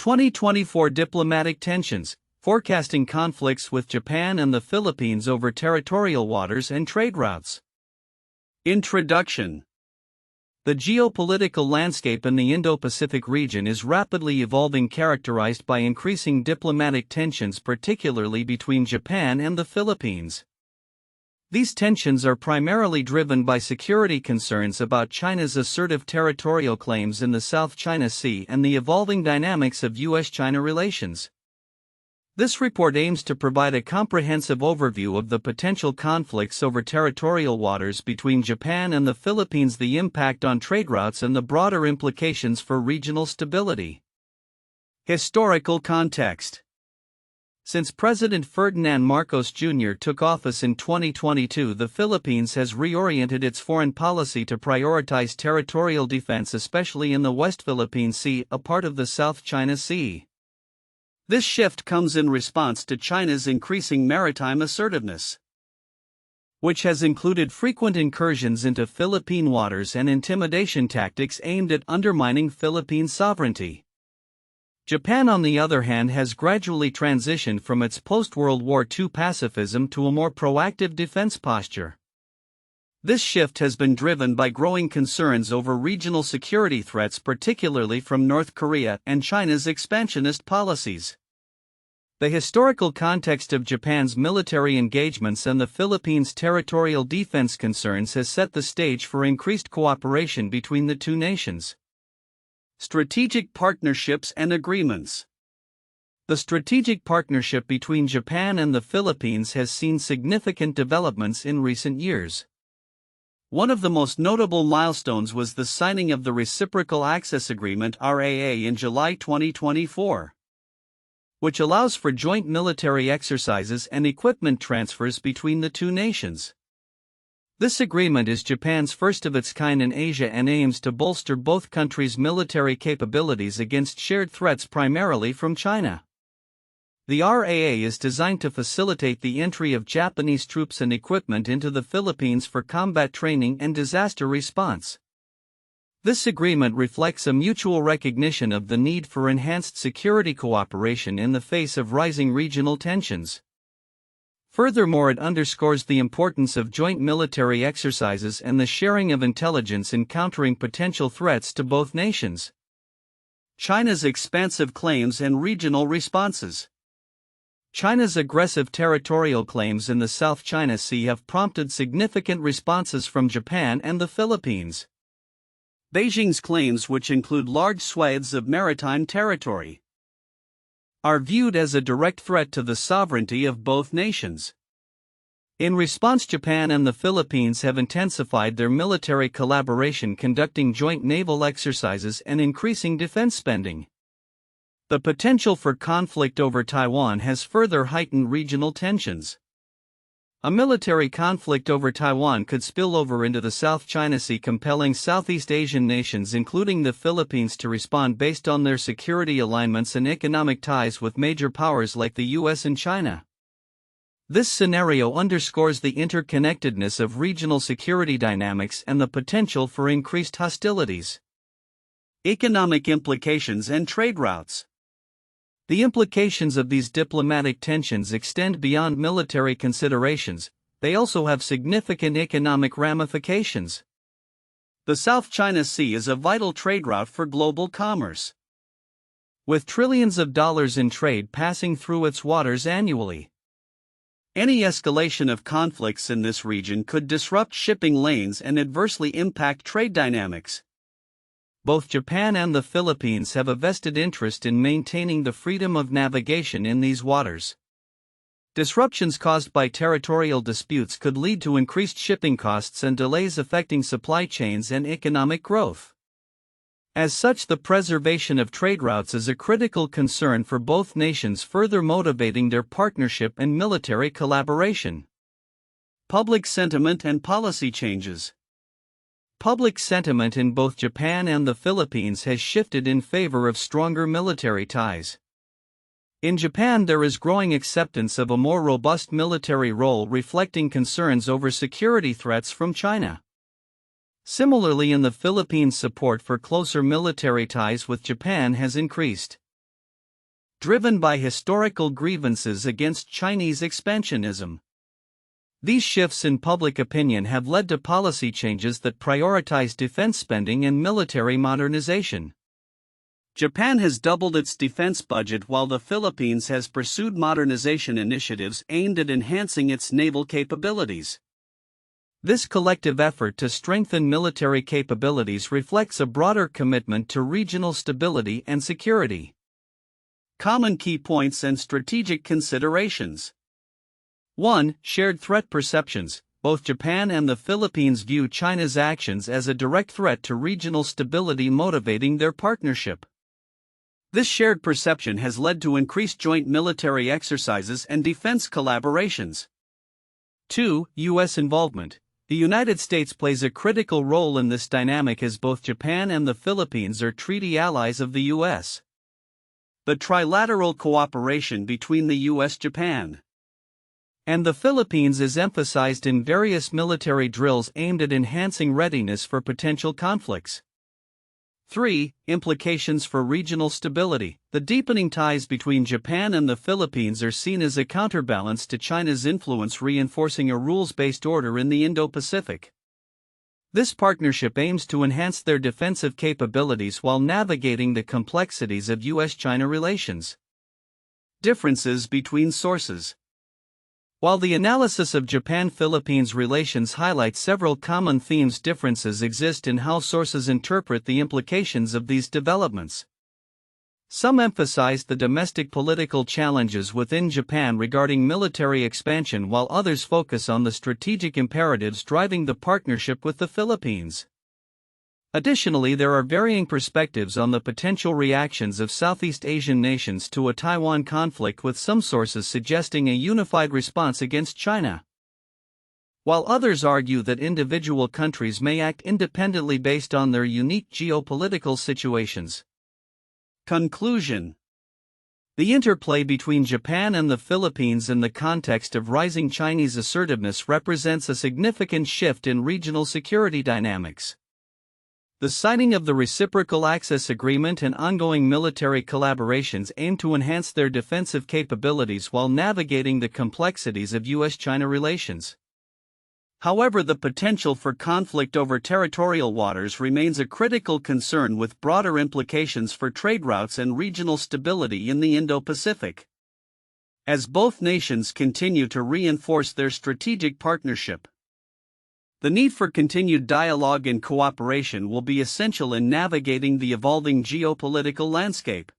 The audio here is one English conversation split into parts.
2024 Diplomatic Tensions, Forecasting Conflicts with Japan and the Philippines over Territorial Waters and Trade Routes. Introduction. The geopolitical landscape in the Indo-Pacific region is rapidly evolving, characterized by increasing diplomatic tensions, particularly between Japan and the Philippines. These tensions are primarily driven by security concerns about China's assertive territorial claims in the South China Sea and the evolving dynamics of U.S.-China relations. This report aims to provide a comprehensive overview of the potential conflicts over territorial waters between Japan and the Philippines, the impact on trade routes, and the broader implications for regional stability. Historical context. Since President Ferdinand Marcos Jr. took office in 2022, the Philippines has reoriented its foreign policy to prioritize territorial defense, especially in the West Philippine Sea, a part of the South China Sea. This shift comes in response to China's increasing maritime assertiveness, which has included frequent incursions into Philippine waters and intimidation tactics aimed at undermining Philippine sovereignty. Japan, on the other hand, has gradually transitioned from its post-World War II pacifism to a more proactive defense posture. This shift has been driven by growing concerns over regional security threats, particularly from North Korea and China's expansionist policies. The historical context of Japan's military engagements and the Philippines' territorial defense concerns has set the stage for increased cooperation between the two nations. Strategic partnerships and agreements. The strategic partnership between Japan and the Philippines has seen significant developments in recent years. One of the most notable milestones was the signing of the Reciprocal Access Agreement (RAA) in July 2024, which allows for joint military exercises and equipment transfers between the two nations. This agreement is Japan's first of its kind in Asia and aims to bolster both countries' military capabilities against shared threats, primarily from China. The RAA is designed to facilitate the entry of Japanese troops and equipment into the Philippines for combat training and disaster response. This agreement reflects a mutual recognition of the need for enhanced security cooperation in the face of rising regional tensions. Furthermore, it underscores the importance of joint military exercises and the sharing of intelligence in countering potential threats to both nations. China's expansive claims and regional responses. China's aggressive territorial claims in the South China Sea have prompted significant responses from Japan and the Philippines. Beijing's claims, which include large swathes of maritime territory, are viewed as a direct threat to the sovereignty of both nations. In response, Japan and the Philippines have intensified their military collaboration, conducting joint naval exercises and increasing defense spending. The potential for conflict over Taiwan has further heightened regional tensions. A military conflict over Taiwan could spill over into the South China Sea, compelling Southeast Asian nations, including the Philippines, to respond based on their security alignments and economic ties with major powers like the US and China. This scenario underscores the interconnectedness of regional security dynamics and the potential for increased hostilities. Economic implications and trade routes. The implications of these diplomatic tensions extend beyond military considerations. They also have significant economic ramifications. The South China Sea is a vital trade route for global commerce, with trillions of dollars in trade passing through its waters annually. Any escalation of conflicts in this region could disrupt shipping lanes and adversely impact trade dynamics. Both Japan and the Philippines have a vested interest in maintaining the freedom of navigation in these waters. Disruptions caused by territorial disputes could lead to increased shipping costs and delays, affecting supply chains and economic growth. As such, the preservation of trade routes is a critical concern for both nations, further motivating their partnership and military collaboration. Public sentiment and policy changes. Public sentiment in both Japan and the Philippines has shifted in favor of stronger military ties. In Japan, there is growing acceptance of a more robust military role, reflecting concerns over security threats from China. Similarly, in the Philippines, support for closer military ties with Japan has increased. driven by historical grievances against Chinese expansionism. These shifts in public opinion have led to policy changes that prioritize defense spending and military modernization. Japan has doubled its defense budget while the Philippines has pursued modernization initiatives aimed at enhancing its naval capabilities. This collective effort to strengthen military capabilities reflects a broader commitment to regional stability and security. Common key points and strategic considerations. 1. Shared threat perceptions. Both Japan and the Philippines view China's actions as a direct threat to regional stability, motivating their partnership. This shared perception has led to increased joint military exercises and defense collaborations. 2. U.S. involvement. The United States plays a critical role in this dynamic as both Japan and the Philippines are treaty allies of the U.S. The trilateral cooperation between the U.S., Japan, and the Philippines is emphasized in various military drills aimed at enhancing readiness for potential conflicts. 3. Implications for regional stability. The deepening ties between Japan and the Philippines are seen as a counterbalance to China's influence, reinforcing a rules-based order in the Indo-Pacific. This partnership aims to enhance their defensive capabilities while navigating the complexities of U.S.-China relations. Differences between sources. While the analysis of Japan-Philippines relations highlights several common themes, differences exist in how sources interpret the implications of these developments. Some emphasize the domestic political challenges within Japan regarding military expansion, while others focus on the strategic imperatives driving the partnership with the Philippines. Additionally, there are varying perspectives on the potential reactions of Southeast Asian nations to a Taiwan conflict, with some sources suggesting a unified response against China, while others argue that individual countries may act independently based on their unique geopolitical situations. Conclusion. The interplay between Japan and the Philippines in the context of rising Chinese assertiveness represents a significant shift in regional security dynamics. The signing of the Reciprocal Access Agreement and ongoing military collaborations aim to enhance their defensive capabilities while navigating the complexities of U.S.-China relations. However, the potential for conflict over territorial waters remains a critical concern, with broader implications for trade routes and regional stability in the Indo-Pacific, as both nations continue to reinforce their strategic partnership. The need for continued dialogue and cooperation will be essential in navigating the evolving geopolitical landscape.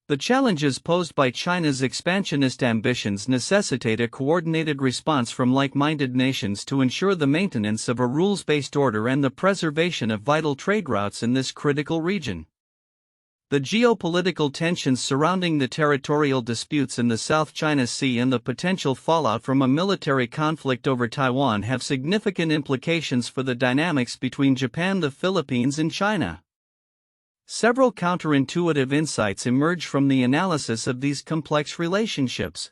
The challenges posed by China's expansionist ambitions necessitate a coordinated response from like-minded nations to ensure the maintenance of a rules-based order and the preservation of vital trade routes in this critical region. The geopolitical tensions surrounding the territorial disputes in the South China Sea and the potential fallout from a military conflict over Taiwan have significant implications for the dynamics between Japan, the Philippines, and China. Several counterintuitive insights emerge from the analysis of these complex relationships.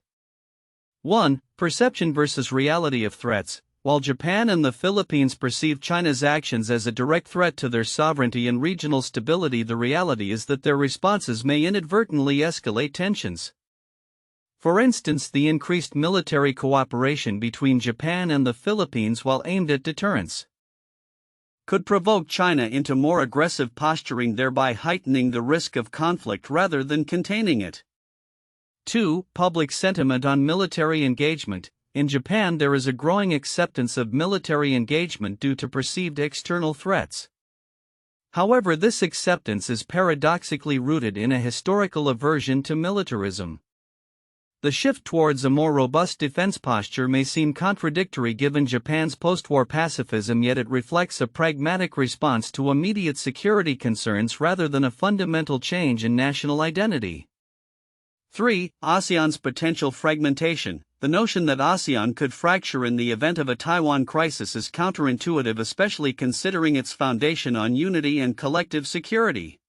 1. Perception versus reality of threats. While Japan and the Philippines perceive China's actions as a direct threat to their sovereignty and regional stability, the reality is that their responses may inadvertently escalate tensions. For instance, the increased military cooperation between Japan and the Philippines, while aimed at deterrence, could provoke China into more aggressive posturing, thereby heightening the risk of conflict rather than containing it. 2. Public sentiment on military engagement. In Japan, there is a growing acceptance of military engagement due to perceived external threats. However, this acceptance is paradoxically rooted in a historical aversion to militarism. The shift towards a more robust defense posture may seem contradictory given Japan's post-war pacifism, yet it reflects a pragmatic response to immediate security concerns rather than a fundamental change in national identity. 3. ASEAN's potential fragmentation. The notion that ASEAN could fracture in the event of a Taiwan crisis is counterintuitive, especially considering its foundation on unity and collective security.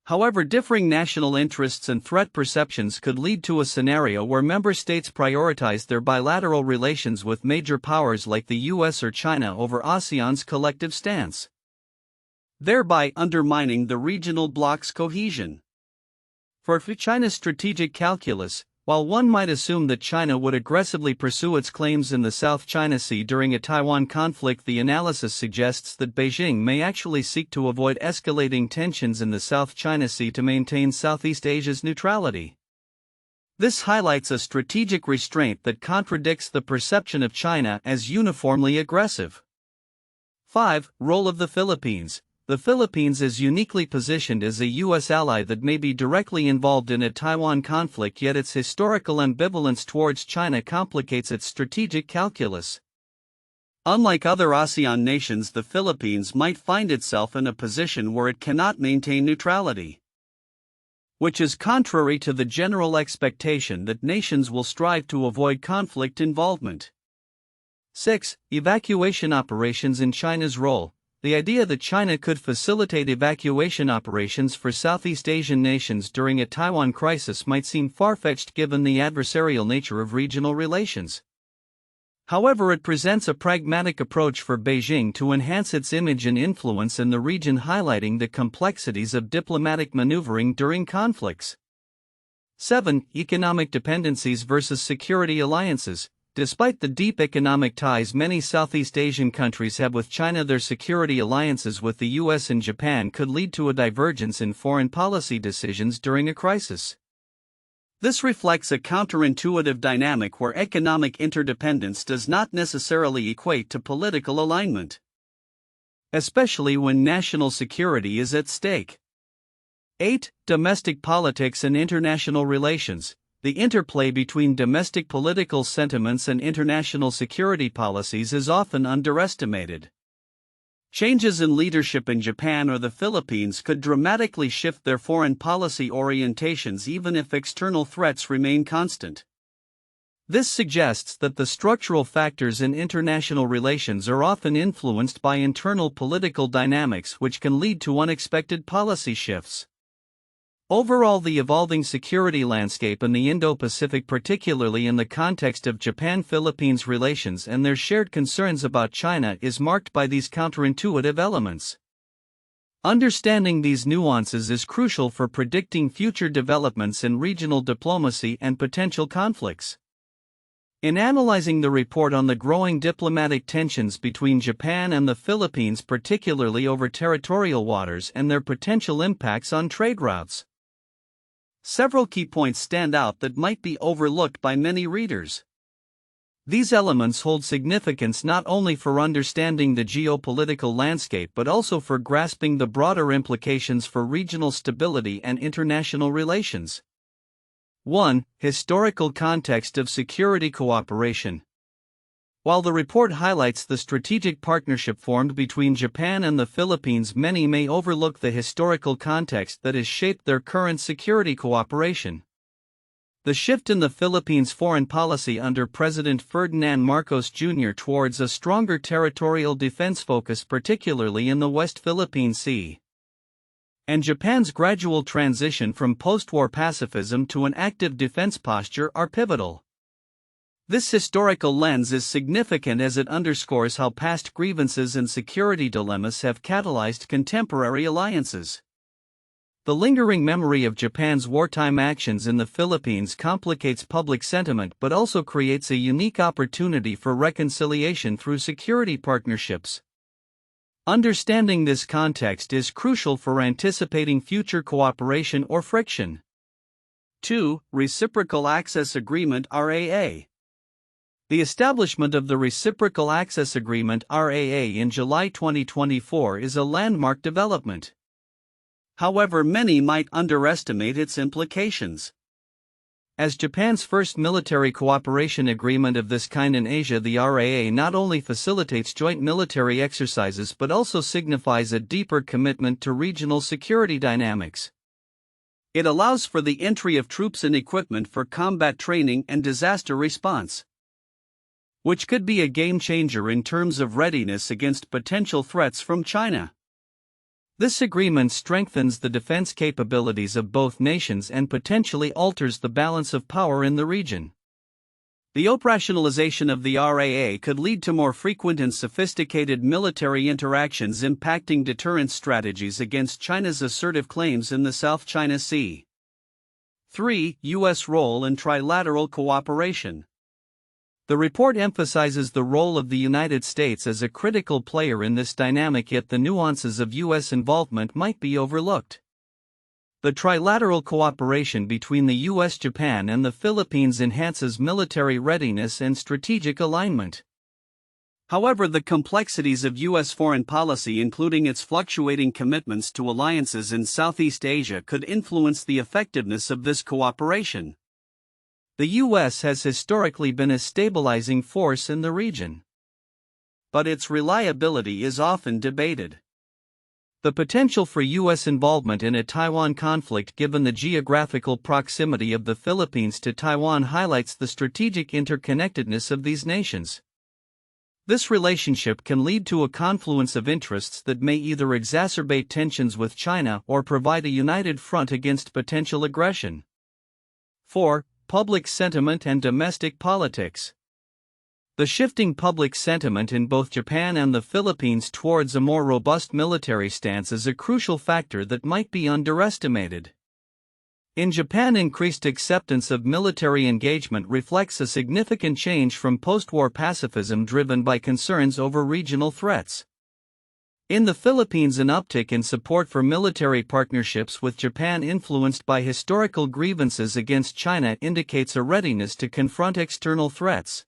However, differing national interests and threat perceptions could lead to a scenario where member states prioritize their bilateral relations with major powers like the US or China over ASEAN's collective stance, thereby undermining the regional bloc's cohesion. For China's strategic calculus, while one might assume that China would aggressively pursue its claims in the South China Sea during a Taiwan conflict, the analysis suggests that Beijing may actually seek to avoid escalating tensions in the South China Sea to maintain Southeast Asia's neutrality. This highlights a strategic restraint that contradicts the perception of China as uniformly aggressive. 5. Role of the Philippines. The Philippines is uniquely positioned as a U.S. ally that may be directly involved in a Taiwan conflict, yet its historical ambivalence towards China complicates its strategic calculus. Unlike other ASEAN nations, the Philippines might find itself in a position where it cannot maintain neutrality, which is contrary to the general expectation that nations will strive to avoid conflict involvement. 6. Evacuation operations in China's role. The idea that China could facilitate evacuation operations for Southeast Asian nations during a Taiwan crisis might seem far-fetched given the adversarial nature of regional relations. However, it presents a pragmatic approach for Beijing to enhance its image and influence in the region, highlighting the complexities of diplomatic maneuvering during conflicts. 7. Economic dependencies versus security alliances. Despite the deep economic ties many Southeast Asian countries have with China, their security alliances with the US and Japan could lead to a divergence in foreign policy decisions during a crisis. This reflects a counterintuitive dynamic where economic interdependence does not necessarily equate to political alignment, especially when national security is at stake. 8. Domestic politics and international relations. The interplay between domestic political sentiments and international security policies is often underestimated. Changes in leadership in Japan or the Philippines could dramatically shift their foreign policy orientations even if external threats remain constant. This suggests that the structural factors in international relations are often influenced by internal political dynamics, which can lead to unexpected policy shifts. Overall, the evolving security landscape in the Indo-Pacific, particularly in the context of Japan-Philippines relations and their shared concerns about China, is marked by these counterintuitive elements. Understanding these nuances is crucial for predicting future developments in regional diplomacy and potential conflicts. In analyzing the report on the growing diplomatic tensions between Japan and the Philippines, particularly over territorial waters and their potential impacts on trade routes, several key points stand out that might be overlooked by many readers. These elements hold significance not only for understanding the geopolitical landscape but also for grasping the broader implications for regional stability and international relations. 1. Historical context of security cooperation. While the report highlights the strategic partnership formed between Japan and the Philippines, many may overlook the historical context that has shaped their current security cooperation. The shift in the Philippines' foreign policy under President Ferdinand Marcos Jr. towards a stronger territorial defense focus, particularly in the West Philippine Sea, and Japan's gradual transition from post-war pacifism to an active defense posture are pivotal. This historical lens is significant as it underscores how past grievances and security dilemmas have catalyzed contemporary alliances. The lingering memory of Japan's wartime actions in the Philippines complicates public sentiment but also creates a unique opportunity for reconciliation through security partnerships. Understanding this context is crucial for anticipating future cooperation or friction. 2. Reciprocal Access Agreement (RAA). The establishment of the Reciprocal Access Agreement (RAA) in July 2024 is a landmark development. However, many might underestimate its implications. As Japan's first military cooperation agreement of this kind in Asia, the RAA not only facilitates joint military exercises but also signifies a deeper commitment to regional security dynamics. It allows for the entry of troops and equipment for combat training and disaster response, which could be a game-changer in terms of readiness against potential threats from China. This agreement strengthens the defense capabilities of both nations and potentially alters the balance of power in the region. The operationalization of the RAA could lead to more frequent and sophisticated military interactions, impacting deterrence strategies against China's assertive claims in the South China Sea. 3. U.S. role in trilateral cooperation. The report emphasizes the role of the United States as a critical player in this dynamic, yet the nuances of U.S. involvement might be overlooked. The trilateral cooperation between the U.S., Japan, and the Philippines enhances military readiness and strategic alignment. However, the complexities of U.S. foreign policy, including its fluctuating commitments to alliances in Southeast Asia, could influence the effectiveness of this cooperation. The U.S. has historically been a stabilizing force in the region, but its reliability is often debated. The potential for U.S. involvement in a Taiwan conflict, given the geographical proximity of the Philippines to Taiwan, highlights the strategic interconnectedness of these nations. This relationship can lead to a confluence of interests that may either exacerbate tensions with China or provide a united front against potential aggression. 4. Public sentiment and domestic politics. The shifting public sentiment in both Japan and the Philippines towards a more robust military stance is a crucial factor that might be underestimated. In Japan, increased acceptance of military engagement reflects a significant change from post-war pacifism driven by concerns over regional threats. In the Philippines, an uptick in support for military partnerships with Japan influenced by historical grievances against China indicates a readiness to confront external threats.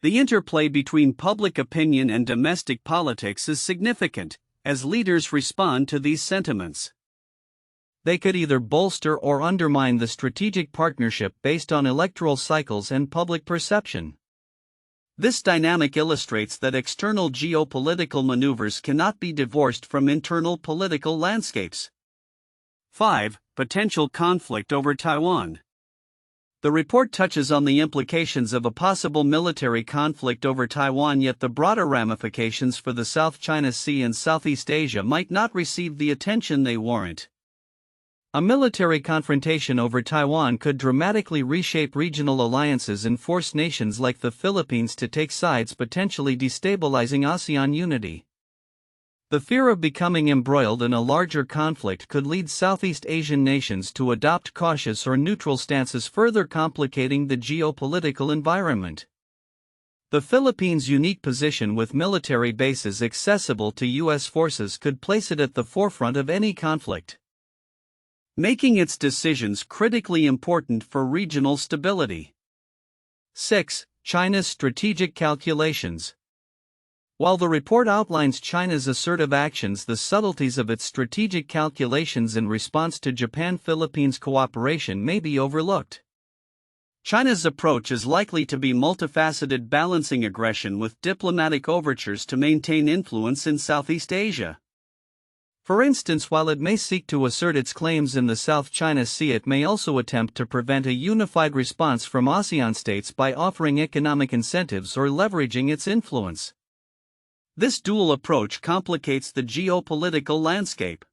The interplay between public opinion and domestic politics is significant, as leaders respond to these sentiments. They could either bolster or undermine the strategic partnership based on electoral cycles and public perception. This dynamic illustrates that external geopolitical maneuvers cannot be divorced from internal political landscapes. 5. Potential conflict over Taiwan. The report touches on the implications of a possible military conflict over Taiwan, yet the broader ramifications for the South China Sea and Southeast Asia might not receive the attention they warrant. A military confrontation over Taiwan could dramatically reshape regional alliances and force nations like the Philippines to take sides, potentially destabilizing ASEAN unity. The fear of becoming embroiled in a larger conflict could lead Southeast Asian nations to adopt cautious or neutral stances, further complicating the geopolitical environment. The Philippines' unique position with military bases accessible to U.S. forces could place it at the forefront of any conflict, making its decisions critically important for regional stability. 6. China's strategic calculations. While the report outlines China's assertive actions, the subtleties of its strategic calculations in response to Japan-Philippines cooperation may be overlooked. China's approach is likely to be multifaceted, balancing aggression with diplomatic overtures to maintain influence in Southeast Asia. For instance, while it may seek to assert its claims in the South China Sea, it may also attempt to prevent a unified response from ASEAN states by offering economic incentives or leveraging its influence. This dual approach complicates the geopolitical landscape.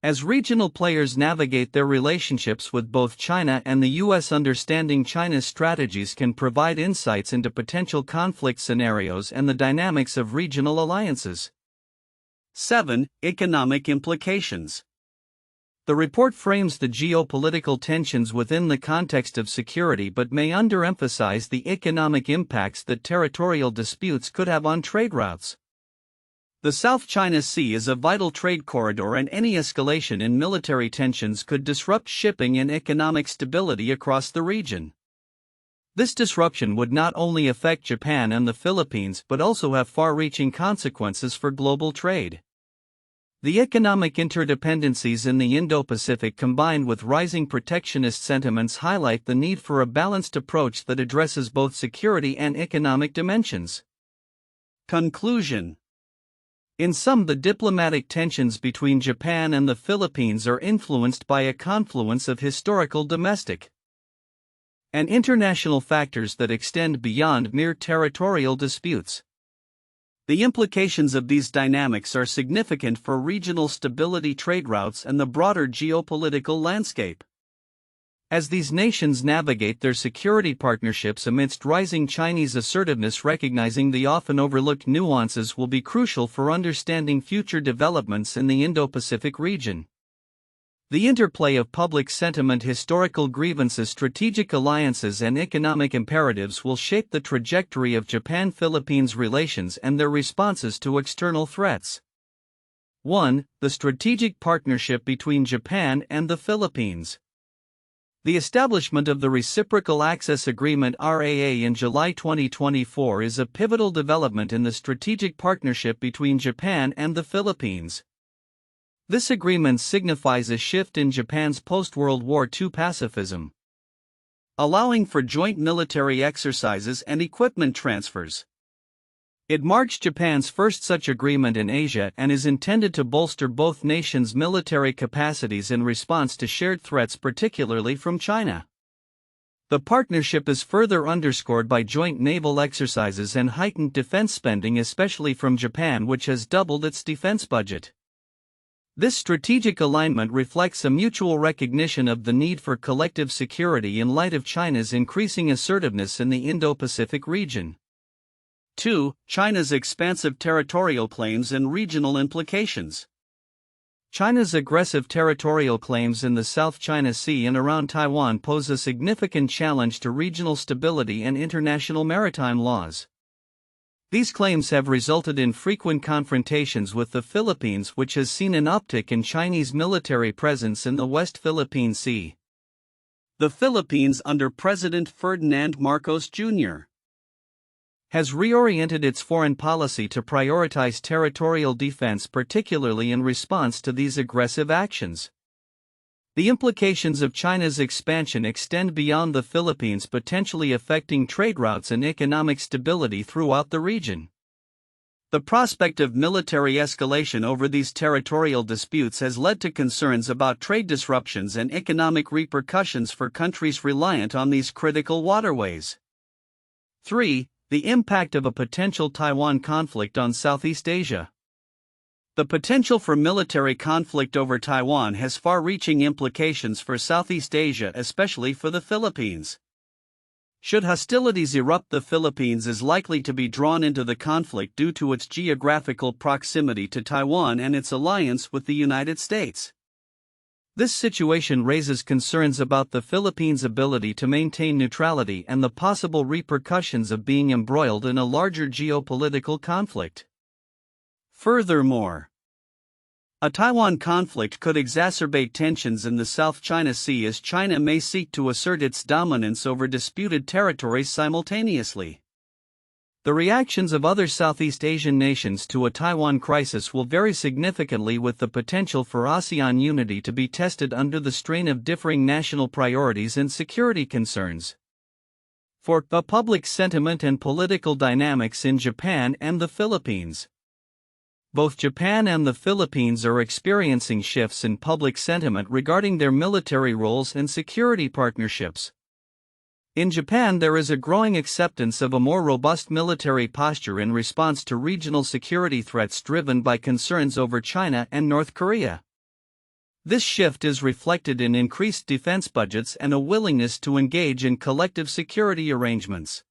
As regional players navigate their relationships with both China and the U.S., understanding China's strategies can provide insights into potential conflict scenarios and the dynamics of regional alliances. 7. Economic implications. The report frames the geopolitical tensions within the context of security, but may underemphasize the economic impacts that territorial disputes could have on trade routes. The South China Sea is a vital trade corridor, and any escalation in military tensions could disrupt shipping and economic stability across the region. This disruption would not only affect Japan and the Philippines but also have far-reaching consequences for global trade. The economic interdependencies in the Indo-Pacific, combined with rising protectionist sentiments, highlight the need for a balanced approach that addresses both security and economic dimensions. Conclusion. In sum, the diplomatic tensions between Japan and the Philippines are influenced by a confluence of historical, domestic, and international factors that extend beyond mere territorial disputes. The implications of these dynamics are significant for regional stability, trade routes, and the broader geopolitical landscape. As these nations navigate their security partnerships amidst rising Chinese assertiveness, recognizing the often overlooked nuances will be crucial for understanding future developments in the Indo-Pacific region. The interplay of public sentiment, historical grievances, strategic alliances, and economic imperatives will shape the trajectory of Japan-Philippines relations and their responses to external threats. 1. The strategic partnership between Japan and the Philippines. The establishment of the Reciprocal Access Agreement (RAA) in July 2024 is a pivotal development in the strategic partnership between Japan and the Philippines. This agreement signifies a shift in Japan's post-World War II pacifism, allowing for joint military exercises and equipment transfers. It marks Japan's first such agreement in Asia and is intended to bolster both nations' military capacities in response to shared threats, particularly from China. The partnership is further underscored by joint naval exercises and heightened defense spending, especially from Japan, which has doubled its defense budget. This strategic alignment reflects a mutual recognition of the need for collective security in light of China's increasing assertiveness in the Indo-Pacific region. 2. China's expansive territorial claims and regional implications. China's aggressive territorial claims in the South China Sea and around Taiwan pose a significant challenge to regional stability and international maritime laws. These claims have resulted in frequent confrontations with the Philippines, which has seen an uptick in Chinese military presence in the West Philippine Sea. The Philippines, under President Ferdinand Marcos Jr., has reoriented its foreign policy to prioritize territorial defense, particularly in response to these aggressive actions. The implications of China's expansion extend beyond the Philippines, potentially affecting trade routes and economic stability throughout the region. The prospect of military escalation over these territorial disputes has led to concerns about trade disruptions and economic repercussions for countries reliant on these critical waterways. 3. The impact of a potential Taiwan conflict on Southeast Asia. The potential for military conflict over Taiwan has far-reaching implications for Southeast Asia, especially for the Philippines. Should hostilities erupt, the Philippines is likely to be drawn into the conflict due to its geographical proximity to Taiwan and its alliance with the United States. This situation raises concerns about the Philippines' ability to maintain neutrality and the possible repercussions of being embroiled in a larger geopolitical conflict. Furthermore, a Taiwan conflict could exacerbate tensions in the South China Sea, as China may seek to assert its dominance over disputed territories simultaneously. The reactions of other Southeast Asian nations to a Taiwan crisis will vary significantly, with the potential for ASEAN unity to be tested under the strain of differing national priorities and security concerns. 4. The public sentiment and political dynamics in Japan and the Philippines. Both Japan and the Philippines are experiencing shifts in public sentiment regarding their military roles and security partnerships. In Japan, there is a growing acceptance of a more robust military posture in response to regional security threats driven by concerns over China and North Korea. This shift is reflected in increased defense budgets and a willingness to engage in collective security arrangements.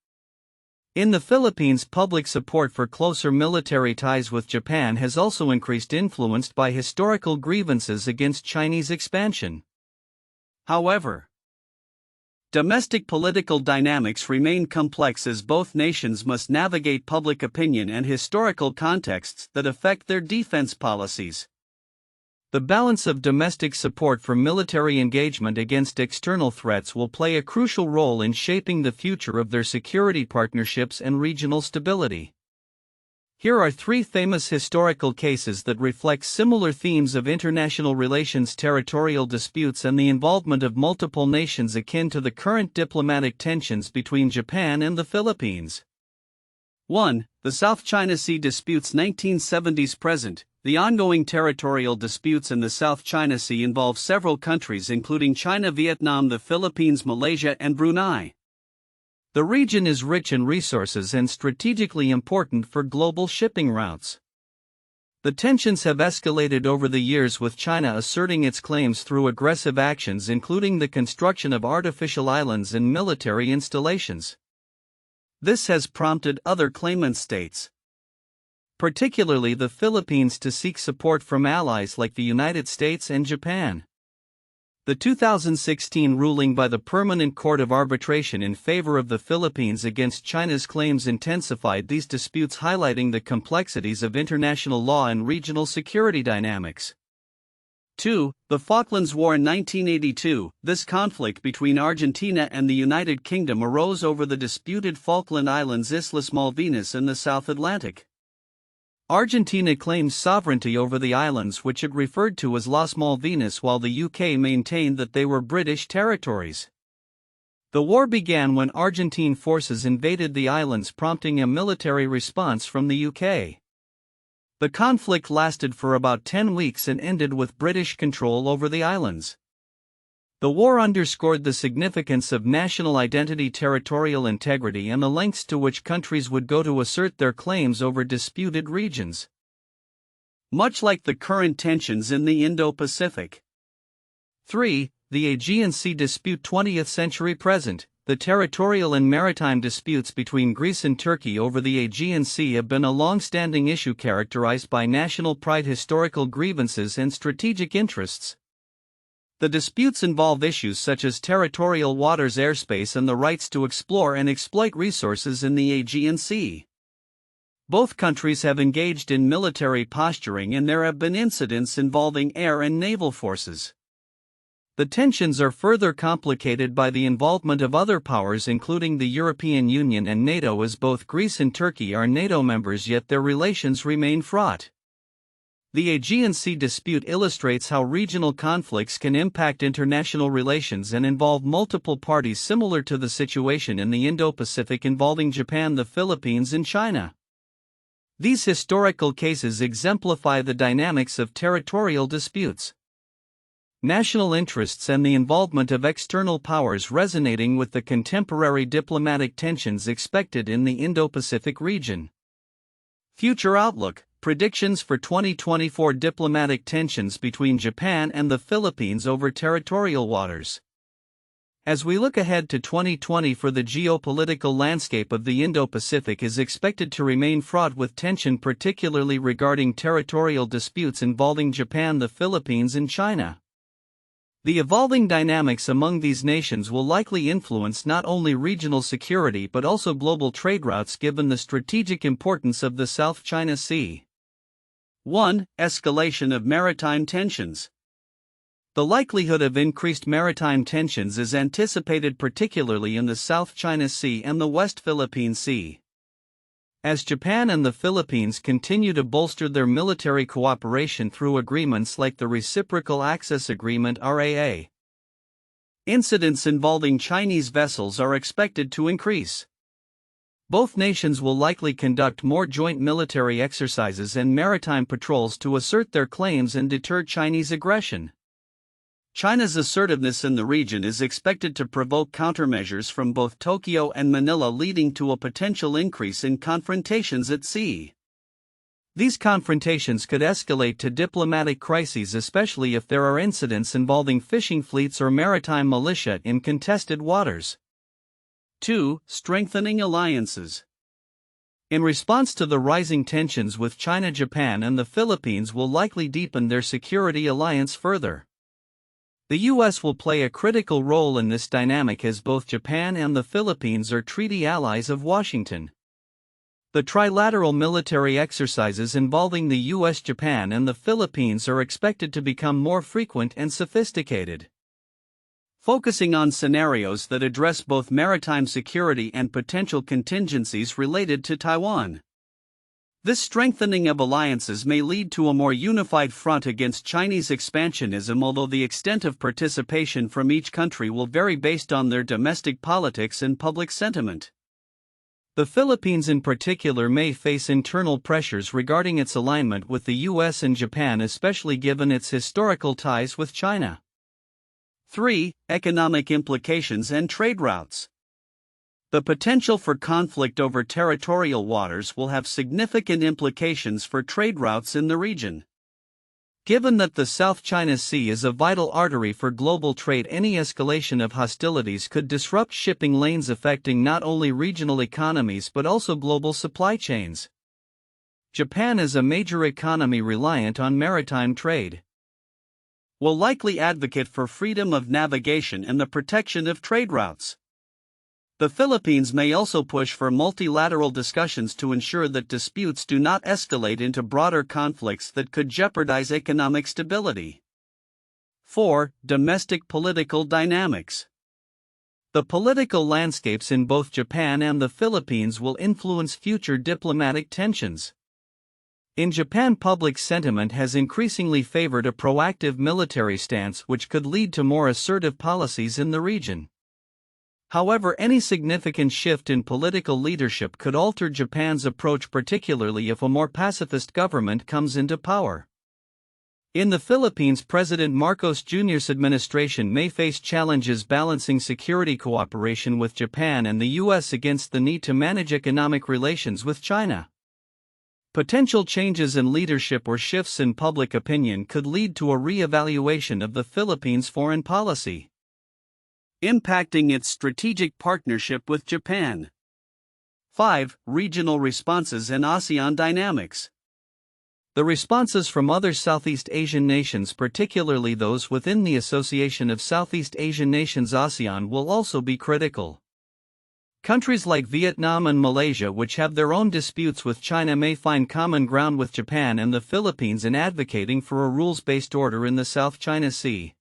In the Philippines, public support for closer military ties with Japan has also increased, influenced by historical grievances against Chinese expansion. However, domestic political dynamics remain complex, as both nations must navigate public opinion and historical contexts that affect their defense policies. The balance of domestic support for military engagement against external threats will play a crucial role in shaping the future of their security partnerships and regional stability. Here are 3 famous historical cases that reflect similar themes of international relations, territorial disputes, and the involvement of multiple nations, akin to the current diplomatic tensions between Japan and the Philippines. 1. The South China Sea disputes, 1970s present. The ongoing territorial disputes in the South China Sea involve several countries, including China, Vietnam, the Philippines, Malaysia, and Brunei. The region is rich in resources and strategically important for global shipping routes. The tensions have escalated over the years, with China asserting its claims through aggressive actions, including the construction of artificial islands and military installations. This has prompted other claimant states, particularly the Philippines, to seek support from allies like the United States and Japan. The 2016 ruling by the Permanent Court of Arbitration in favor of the Philippines against China's claims intensified these disputes, highlighting the complexities of international law and regional security dynamics. 2. The Falklands War in 1982. This conflict between Argentina and the United Kingdom arose over the disputed Falkland Islands, Islas Malvinas in the South Atlantic. Argentina claims sovereignty over the islands, which it referred to as Las Malvinas, while the UK maintained that they were British territories. The war began when Argentine forces invaded the islands, prompting a military response from the UK. The conflict lasted for about 10 weeks and ended with British control over the islands. The war underscored the significance of national identity, territorial integrity, and the lengths to which countries would go to assert their claims over disputed regions. Much like the current tensions in the Indo-Pacific. 3. The Aegean Sea dispute. 20th century present. The territorial and maritime disputes between Greece and Turkey over the Aegean Sea have been a long-standing issue characterized by national pride, historical grievances, and strategic interests. The disputes involve issues such as territorial waters, airspace, and the rights to explore and exploit resources in the Aegean Sea. Both countries have engaged in military posturing, and there have been incidents involving air and naval forces. The tensions are further complicated by the involvement of other powers, including the European Union and NATO, as both Greece and Turkey are NATO members, yet their relations remain fraught. The Aegean Sea dispute illustrates how regional conflicts can impact international relations and involve multiple parties, similar to the situation in the Indo-Pacific involving Japan, the Philippines, and China. These historical cases exemplify the dynamics of territorial disputes, national interests, and the involvement of external powers, resonating with the contemporary diplomatic tensions expected in the Indo-Pacific region. Future outlook. Predictions for 2024. Diplomatic tensions between Japan and the Philippines over territorial waters. As we look ahead to 2024, the geopolitical landscape of the Indo-Pacific is expected to remain fraught with tension, particularly regarding territorial disputes involving Japan, the Philippines, and China. The evolving dynamics among these nations will likely influence not only regional security but also global trade routes, given the strategic importance of the South China Sea. 1. Escalation of maritime tensions. The likelihood of increased maritime tensions is anticipated, particularly in the South China Sea and the West Philippine Sea. As Japan and the Philippines continue to bolster their military cooperation through agreements like the Reciprocal Access Agreement (RAA), incidents involving Chinese vessels are expected to increase. Both nations will likely conduct more joint military exercises and maritime patrols to assert their claims and deter Chinese aggression. China's assertiveness in the region is expected to provoke countermeasures from both Tokyo and Manila, leading to a potential increase in confrontations at sea. These confrontations could escalate to diplomatic crises, especially if there are incidents involving fishing fleets or maritime militia in contested waters. 2. Strengthening alliances. In response to the rising tensions with China, Japan and the Philippines will likely deepen their security alliance further. The U.S. will play a critical role in this dynamic, as both Japan and the Philippines are treaty allies of Washington. The trilateral military exercises involving the U.S., Japan, and the Philippines are expected to become more frequent and sophisticated, focusing on scenarios that address both maritime security and potential contingencies related to Taiwan. This strengthening of alliances may lead to a more unified front against Chinese expansionism, although the extent of participation from each country will vary based on their domestic politics and public sentiment. The Philippines in particular may face internal pressures regarding its alignment with the U.S. and Japan, especially given its historical ties with China. 3. Economic implications and trade routes. The potential for conflict over territorial waters will have significant implications for trade routes in the region. Given that the South China Sea is a vital artery for global trade, any escalation of hostilities could disrupt shipping lanes, affecting not only regional economies but also global supply chains. Japan is a major economy reliant on maritime trade. will likely advocate for freedom of navigation and the protection of trade routes. The Philippines may also push for multilateral discussions to ensure that disputes do not escalate into broader conflicts that could jeopardize economic stability. 4. Domestic political dynamics. The political landscapes in both Japan and the Philippines will influence future diplomatic tensions. In Japan, public sentiment has increasingly favored a proactive military stance, which could lead to more assertive policies in the region. However, any significant shift in political leadership could alter Japan's approach, particularly if a more pacifist government comes into power. In the Philippines, President Marcos Jr.'s administration may face challenges balancing security cooperation with Japan and the U.S. against the need to manage economic relations with China. Potential changes in leadership or shifts in public opinion could lead to a re-evaluation of the Philippines' foreign policy, impacting its strategic partnership with Japan. 5. Regional responses and ASEAN dynamics. The responses from other Southeast Asian nations, particularly those within the Association of Southeast Asian Nations (ASEAN), will also be critical. Countries like Vietnam and Malaysia, which have their own disputes with China, may find common ground with Japan and the Philippines in advocating for a rules-based order in the South China Sea.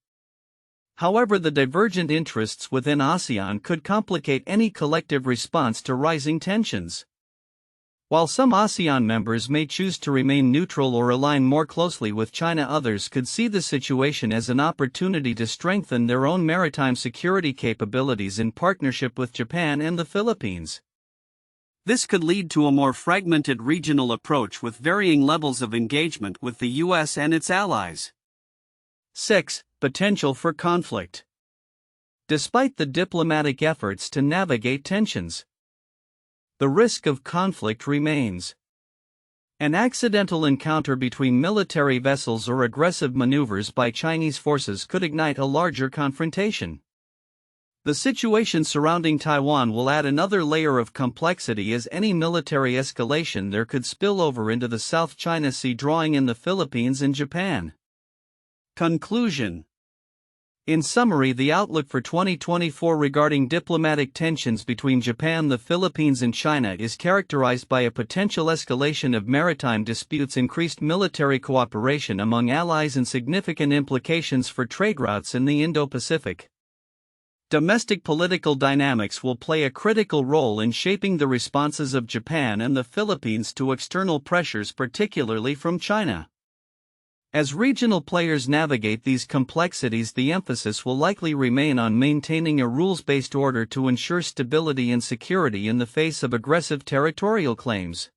However, the divergent interests within ASEAN could complicate any collective response to rising tensions. While some ASEAN members may choose to remain neutral or align more closely with China, others could see the situation as an opportunity to strengthen their own maritime security capabilities in partnership with Japan and the Philippines. This could lead to a more fragmented regional approach with varying levels of engagement with the U.S. and its allies. 6. Potential for conflict. Despite the diplomatic efforts to navigate tensions, the risk of conflict remains. An accidental encounter between military vessels or aggressive maneuvers by Chinese forces could ignite a larger confrontation. The situation surrounding Taiwan will add another layer of complexity, as any military escalation there could spill over into the South China Sea, drawing in the Philippines and Japan. Conclusion. In summary, the outlook for 2024 regarding diplomatic tensions between Japan, the Philippines, and China is characterized by a potential escalation of maritime disputes, increased military cooperation among allies, and significant implications for trade routes in the Indo-Pacific. Domestic political dynamics will play a critical role in shaping the responses of Japan and the Philippines to external pressures, particularly from China. As regional players navigate these complexities, the emphasis will likely remain on maintaining a rules-based order to ensure stability and security in the face of aggressive territorial claims.